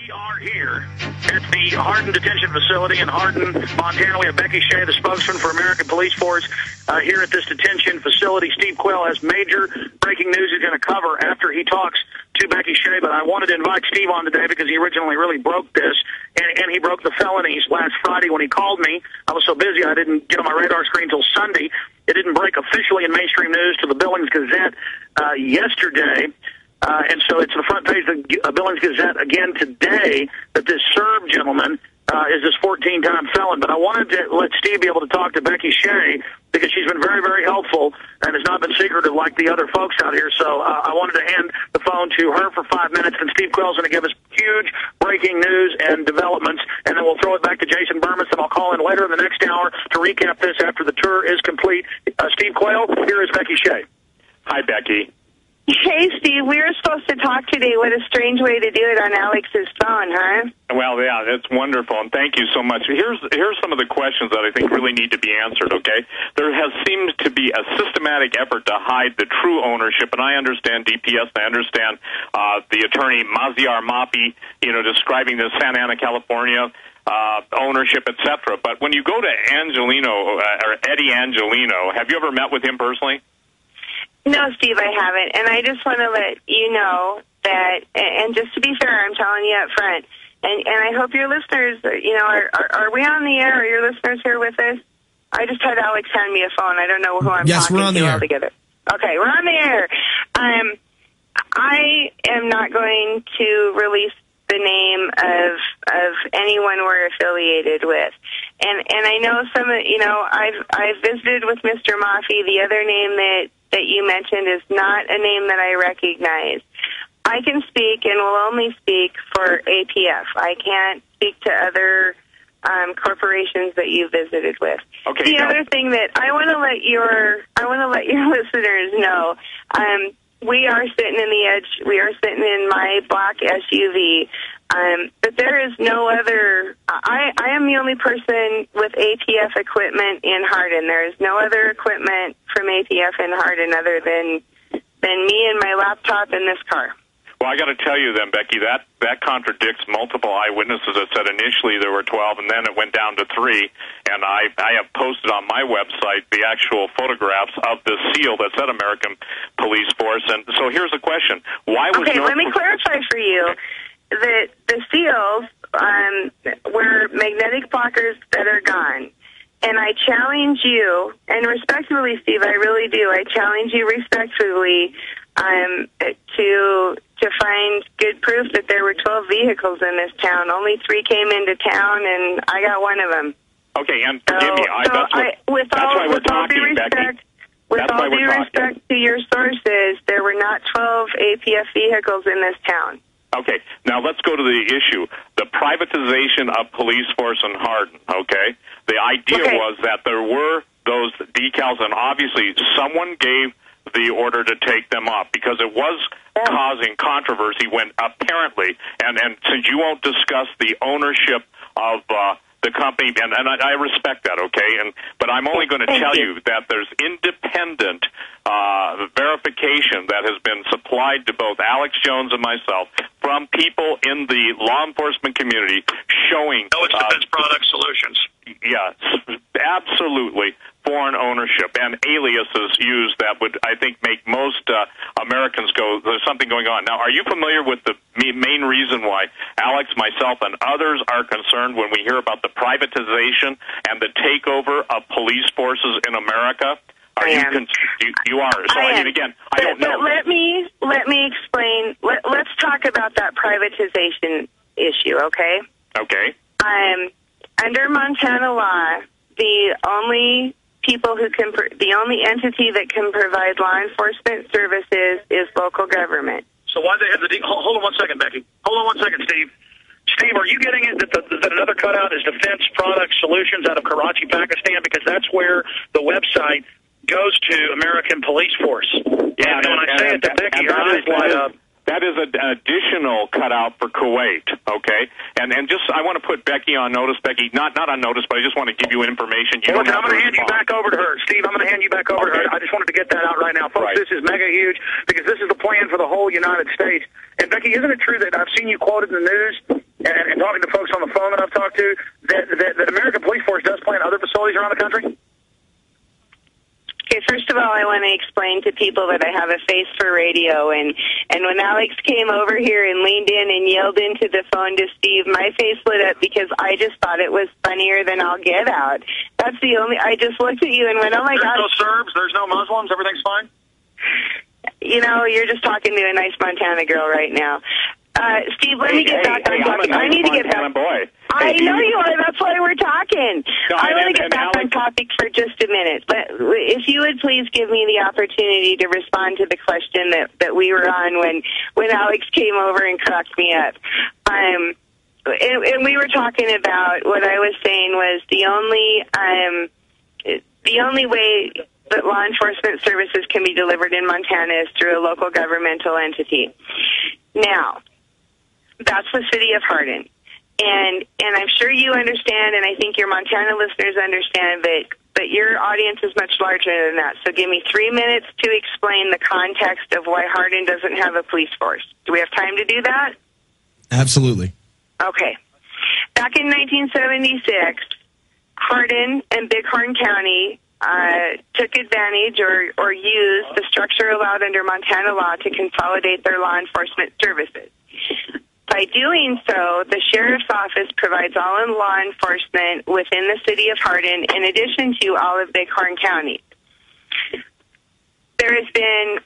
We are here at the Hardin Detention Facility in Hardin, Montana. We have Becky Shea, the spokesman for American Police Force, here at this detention facility. Steve Quayle has major breaking news he's going to cover after he talks to Becky Shea, but I wanted to invite Steve on today because he originally really broke this, and he broke the felonies last Friday when he called me. I was so busy I didn't get on my radar screen until Sunday. It didn't break officially in mainstream news to the Billings Gazette yesterday. And so it's the front page of the Billings Gazette again today that this Serb gentleman is this 14-time felon. But I wanted to let Steve be able to talk to Becky Shea because she's been very, very helpful and has not been secretive like the other folks out here. So I wanted to hand the phone to her for 5 minutes, and Steve Quayle's going to give us huge breaking news and developments, and then we'll throw it back to Jason Bermas, and I'll call in later in the next hour to recap this after the tour is complete. Steve Quayle, here is Becky Shea. Hi, Becky. Hey, Steve, we were supposed to talk today. What a strange way to do it on Alex's phone, huh? Well, yeah, that's wonderful, and thank you so much. Here's some of the questions that I think really need to be answered, okay? There has seemed to be a systematic effort to hide the true ownership, and I understand DPS, I understand the attorney Maziar Mapi, describing the Santa Ana, California ownership, etc. But when you go to Angelino, or Eddie Angelino, have you ever met with him personally? No, Steve, I haven't, and I just want to let you know that, and just to be fair, I'm telling you up front, and I hope your listeners, are we on the air? Are your listeners here with us? I just had Alex hand me a phone. I don't know who I'm talking we're on the to air. altogether. Okay, we're on the air. I am not going to release the name of anyone we're affiliated with. And I know I've visited with Mr. Mafi. The other name that you mentioned is not a name that I recognize. I can speak and will only speak for APF. I can't speak to other corporations that you visited with. Okay. The other thing that I want to let your listeners know, we are sitting in the edge. We are sitting in my black SUV. But there is no other. I am the only person with APF equipment in Hardin. There is no other equipment from APF in Hardin other than me and my laptop in this car. Well, I got to tell you then, Becky, that contradicts multiple eyewitnesses that said initially there were 12, and then it went down to 3. And I have posted on my website the actual photographs of the seal that said American Police Force. And so here's the question: why was okay? Let me clarify for you that the seals were magnetic blockers that are gone. And I challenge you, and respectfully, Steve, I really do. I challenge you respectfully to find good proof that there were 12 vehicles in this town. Only 3 came into town, and I got one of them. Okay, and forgive me. With all due respect to your sources, there were not 12 APF vehicles in this town. Okay, now let's go to the issue. The privatization of police force in Hardin, okay? The idea was that there were those decals, and obviously someone gave the order to take them off because it was causing controversy when apparently, and since you won't discuss the ownership of the company, and I respect that, okay? But I'm only going to tell you that there's independent verification that has been supplied to both Alex Jones and myself from people in the law enforcement community showing... No, it's Defense Product Solutions. Yes, absolutely. Foreign ownership and aliases used that would, I think, make most Americans go, there's something going on. Now, are you familiar with the main reason why Alex, myself, and others are concerned when we hear about the privatization and the takeover of police forces in America? You are. So, I mean, again, I don't know. But let me explain. Let's talk about that privatization issue, okay? Okay. Under Montana law, the only entity that can provide law enforcement services is local government. So why they have the hold on one second, Becky. Hold on one second, Steve. Steve, are you getting it that another cutout is Defense Product Solutions out of Karachi, Pakistan? Because that's where the website goes to American Police Force. Yeah, and when I say it to Becky, her eyes light up. That is an additional cutout for Kuwait, okay? And just, I want to put Becky on notice. Becky, not on notice, but I just want to give you information. I'm going to hand you back over to her. Steve, I'm going to hand you back over to her. I just wanted to get that out right now. Folks, This is mega huge because this is the plan for the whole United States. And, Becky, isn't it true that I've seen you quoted in the news and talking to folks on the phone that I've talked to, that American Police Force does play in other facilities around the country? Okay, first of all, I want to explain to people that I have a face for radio, and when Alex came over here and leaned in and yelled into the phone to Steve, my face lit up because I just thought it was funnier than I'll get out. That's the only, I just looked at you and went, oh my God. There's no Serbs, there's no Muslims, everything's fine? You know, you're just talking to a nice Montana girl right now. Steve, let me get back on topic. I need to get back. Boy. I know you are. That's why we're talking. No, I want to get back on topic for just a minute. But if you would please give me the opportunity to respond to the question that we were on when Alex came over and cracked me up. And we were talking about what I was saying was the only way that law enforcement services can be delivered in Montana is through a local governmental entity. Now, that's the city of Hardin. And I'm sure you understand, and I think your Montana listeners understand, but your audience is much larger than that. So give me 3 minutes to explain the context of why Hardin doesn't have a police force. Do we have time to do that? Absolutely. Okay. Back in 1976, Hardin and Bighorn County took advantage or used the structure allowed under Montana law to consolidate their law enforcement services. By doing so, the sheriff's office provides all in law enforcement within the city of Hardin in addition to all of Bighorn County. There has been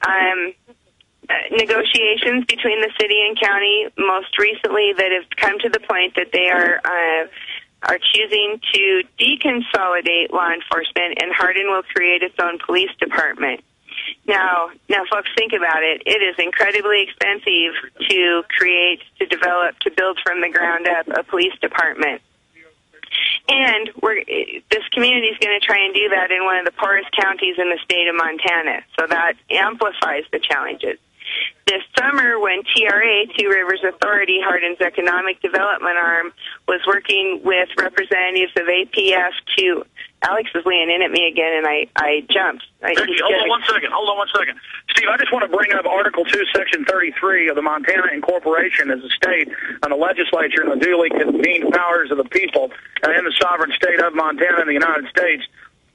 negotiations between the city and county most recently that have come to the point that they are choosing to deconsolidate law enforcement, and Hardin will create its own police department. Now, folks, think about it. It is incredibly expensive to create, to develop, to build from the ground up a police department. And this community is going to try and do that in one of the poorest counties in the state of Montana. So that amplifies the challenges. This summer, when TRA, Two Rivers Authority, Hardin's economic development arm, was working with representatives of APF to... Alex is leaning in at me again, and I jumped. Becky, hold on one second. Steve, I just want to bring up Article 2, Section 33 of the Montana Incorporation as a state and the legislature and the duly convened powers of the people in the sovereign state of Montana in the United States.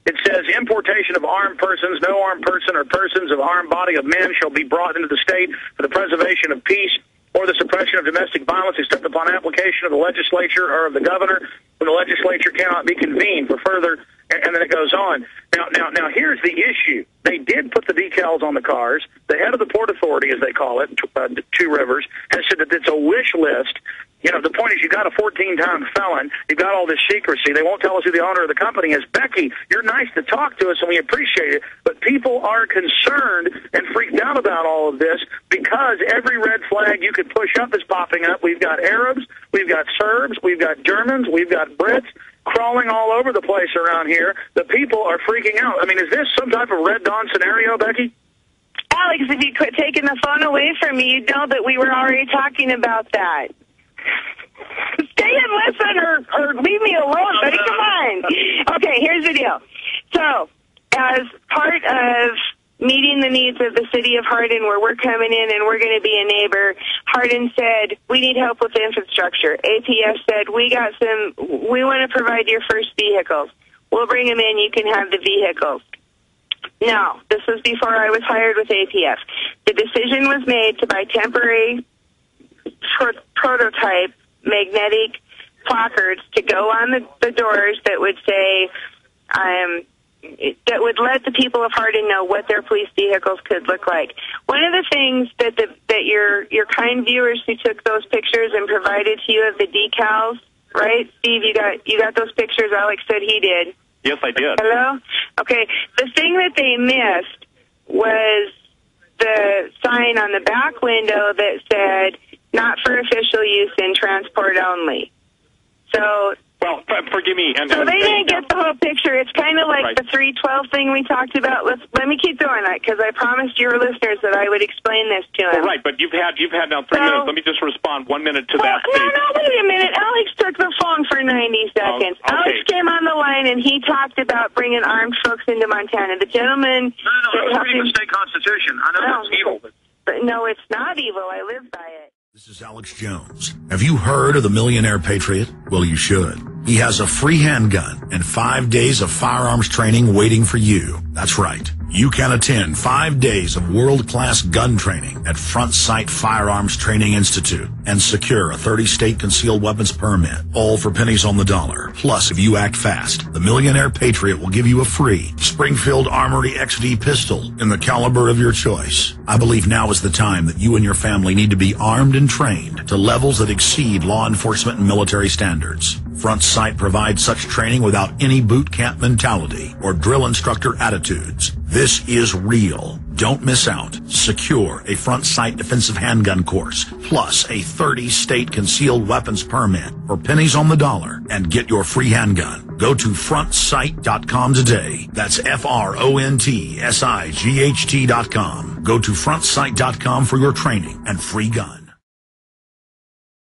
It says, importation of armed persons, no armed person or persons of armed body of men shall be brought into the state for the preservation of peace or the suppression of domestic violence except upon application of the legislature or of the governor when the legislature cannot be convened for further, and then it goes on. Now, here's the issue. They did put the decals on the cars. The head of the Port Authority, as they call it, Two Rivers, has said that it's a wish list. You know, the point is you got a 14-time felon. You've got all this secrecy. They won't tell us who the owner of the company is. Becky, you're nice to talk to us, and we appreciate it, but people are concerned and freaked out about all of this because every red flag you could push up is popping up. We've got Arabs, we've got Serbs, we've got Germans, we've got Brits crawling all over the place around here. The people are freaking out. I mean, is this some type of Red Dawn scenario, Becky? Alex, if you quit taking the phone away from me, you'd know that we were already talking about that. Stay and listen or leave me alone, buddy. Come on. Okay, here's the deal. So, as part of meeting the needs of the city of Hardin, where we're coming in and we're going to be a neighbor, Hardin said, we need help with the infrastructure. APF said, we want to provide your first vehicles. We'll bring them in. You can have the vehicles. Now, this was before I was hired with APF. The decision was made to buy temporary prototype magnetic placards to go on the doors that would say, that would let the people of Hardin know what their police vehicles could look like. One of the things that your kind viewers who took those pictures and provided to you of the decals, right, Steve? You got those pictures. Alex said he did. Yes, I did. Hello? Okay. The thing that they missed was the sign on the back window that said, not for official use in transport only. So... Well, forgive me. So they didn't get the whole picture. It's kind of like the 312 thing we talked about. Let me keep doing that because I promised your listeners that I would explain this to them. Well, right, but you've had now 3 minutes. Let me just respond 1 minute to that. No, wait a minute. Alex took the phone for 90 seconds. Okay. Alex came on the line and he talked about bringing armed folks into Montana. The gentleman... No, I was reading the state constitution. I know it's evil. But no, it's not evil. I live by it. This is Alex Jones. Have you heard of the Millionaire Patriot? Well, you should. He has a free handgun and 5 days of firearms training waiting for you. That's right. You can attend 5 days of world-class gun training at Front Sight Firearms Training Institute and secure a 30-state concealed weapons permit, all for pennies on the dollar. Plus, if you act fast, the Millionaire Patriot will give you a free Springfield Armory XD pistol in the caliber of your choice. I believe now is the time that you and your family need to be armed and trained to levels that exceed law enforcement and military standards. Front Sight provides such training without any boot camp mentality or drill instructor attitudes. This is real. Don't miss out. Secure a Front Sight defensive handgun course, plus a 30-state concealed weapons permit for pennies on the dollar, and get your free handgun. Go to frontsight.com today. That's FRONTSIGHT.com. Go to frontsight.com for your training and free gun.